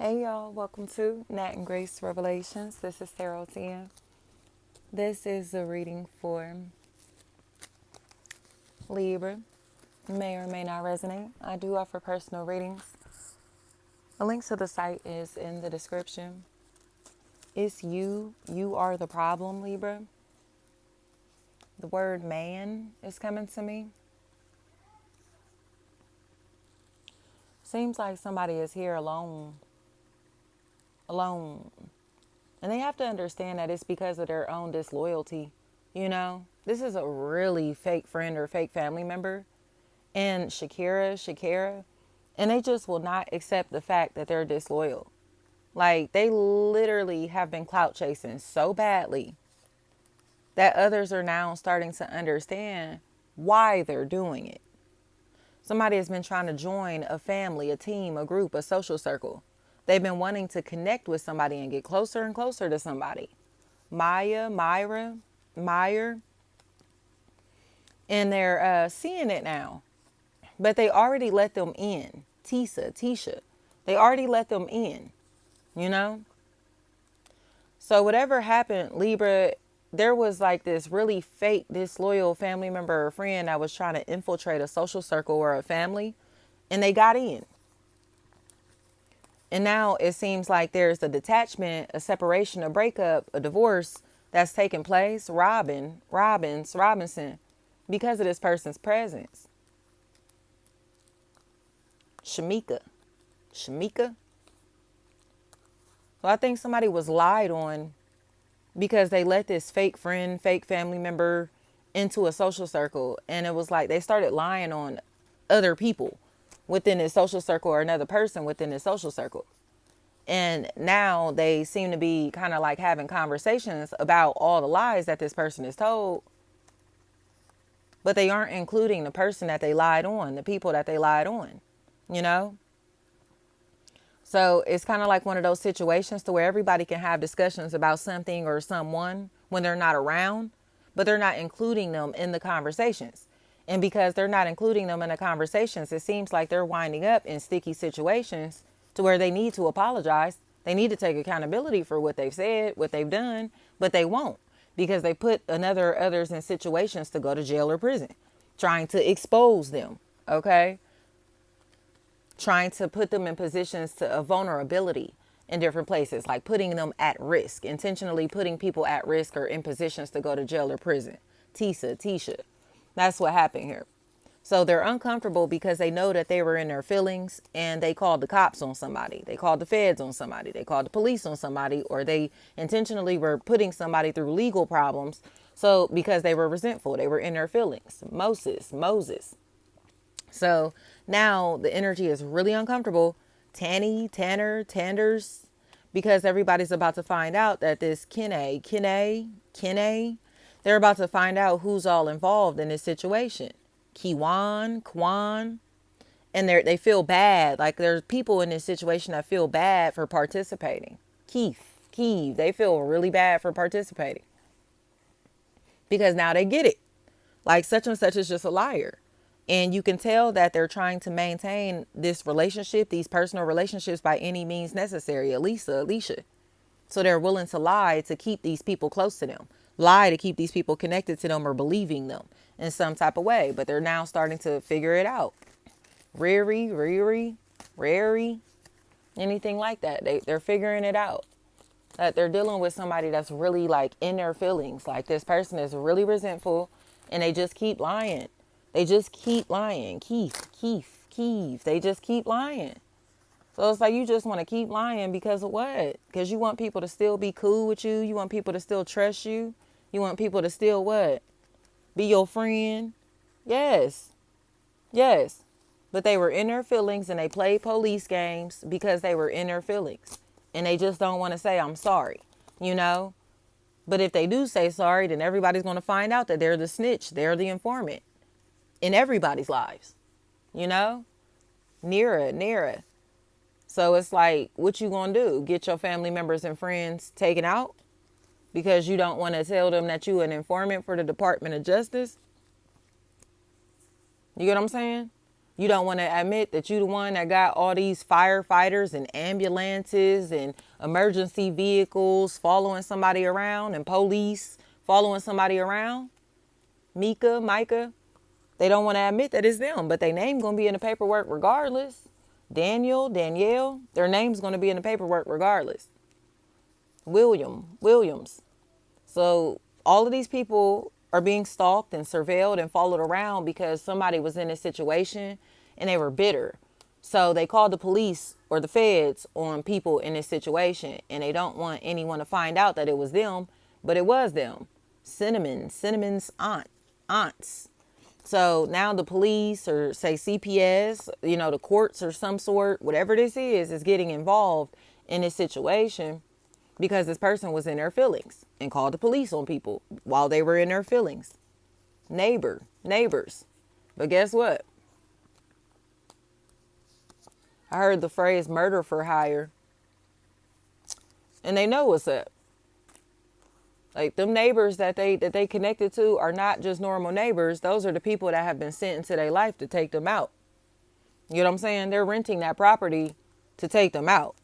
Hey y'all, welcome to Nat and Grace Revelations. This is Tarot 10. This is a reading for Libra. May or may not resonate. I do offer personal readings. A link to the site is in the description. It's you. You are the problem, Libra. The word man is coming to me. Seems like somebody is here alone. Alone. And they have to understand that it's because of their own disloyalty. This is a really fake friend or fake family member. And Shakira. And they just will not accept the fact that they're disloyal. Like, they literally have been clout chasing so badly that others are now starting to understand why they're doing it. Somebody has been trying to join a family, a team, a group, a social circle. They've been wanting to connect with somebody and get closer and closer to somebody. Meyer, and they're seeing it now. But they already let them in. Tisha. They already let them in, you know? So whatever happened, Libra, there was like this really fake, disloyal family member or friend that was trying to infiltrate a social circle or a family, and they got in. And now it seems like there's a detachment, a separation, a breakup, a divorce that's taking place. Robinson, because of this person's presence. Shamika. So I think somebody was lied on because they let this fake friend, fake family member into a social circle. And it was like they started lying on other people within this social circle or another person within this social circle. And now they seem to be kind of like having conversations about all the lies that this person is told. But they aren't including the person that they lied on, the people that they lied on, you know? So it's kind of like one of those situations to where everybody can have discussions about something or someone when they're not around, but they're not including them in the conversations. And because they're not including them in the conversations, it seems like they're winding up in sticky situations to where they need to apologize. They need to take accountability for what they've said, what they've done, but they won't because they put others in situations to go to jail or prison, trying to expose them, okay? Trying to put them in positions of vulnerability in different places, like putting them at risk, intentionally putting people at risk or in positions to go to jail or prison. Tisha. That's what happened here. So they're uncomfortable because they know that they were in their feelings and they called the cops on somebody. They called the feds on somebody. They called the police on somebody, or they intentionally were putting somebody through legal problems. So because they were resentful, they were in their feelings. Moses. So now the energy is really uncomfortable. Tanners, because everybody's about to find out that this Kine, they're about to find out who's all involved in this situation. Kwan, and they feel bad. Like there's people in this situation that feel bad for participating. Keith, they feel really bad for participating because now they get it. Like such and such is just a liar. And you can tell that they're trying to maintain this relationship, these personal relationships by any means necessary. Alicia. So they're willing to lie to keep these people close to them. Lie to keep these people connected to them or believing them in some type of way. But they're now starting to figure it out. Rary, anything like that. They're figuring it out. That they're dealing with somebody that's really like in their feelings. Like this person is really resentful and they just keep lying. They just keep lying. Keith. They just keep lying. So it's like you just want to keep lying because of what? Because you want people to still be cool with you. You want people to still trust you. You want people to still what? Be your friend. Yes. But they were in their feelings and they played police games because they were in their feelings. And they just don't want to say, I'm sorry, you know? But if they do say sorry, then everybody's going to find out that they're the snitch. They're the informant in everybody's lives, you know? Nearer. So it's like, what you gonna do? Get your family members and friends taken out because you don't want to tell them that you an informant for the Department of Justice? You get what I'm saying? You don't want to admit that you the one that got all these firefighters and ambulances and emergency vehicles following somebody around and police following somebody around. Micah. They don't want to admit that it's them, but their name going to be in the paperwork regardless. Danielle, their name's going to be in the paperwork regardless. Williams. So all of these people are being stalked and surveilled and followed around because somebody was in a situation and they were bitter. So they called the police or the feds on people in this situation, and they don't want anyone to find out that it was them, but it was them. Cinnamon's aunts. So now the police or say CPS, the courts or some sort, whatever this is getting involved in this situation because this person was in their feelings and called the police on people while they were in their feelings. Neighbors. But guess what? I heard the phrase murder for hire, and they know what's up. Like them neighbors that they connected to are not just normal neighbors. Those are the people that have been sent into their life to take them out. You know what I'm saying? They're renting that property to take them out.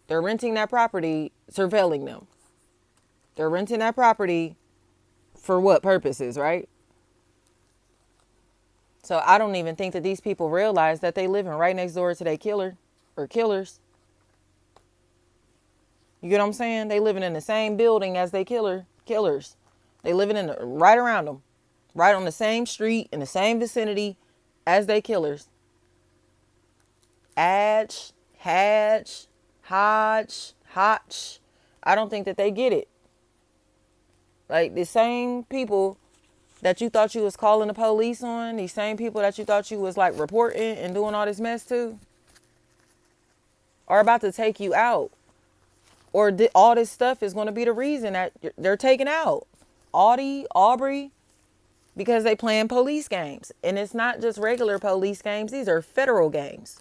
They're renting that property, surveilling them. They're renting that property for what purposes, right? So I don't even think that these people realize that they living right next door to their killer or killers. You get what I'm saying? They living in the same building as they killers. They living right around them, right on the same street in the same vicinity as they killers. Hatch, Hodge. I don't think that they get it. Like the same people that you thought you was calling the police on, these same people that you thought you was like reporting and doing all this mess to, are about to take you out. Or all this stuff is going to be the reason that they're taken out. Aubrey, because they playing police games. And it's not just regular police games. These are federal games.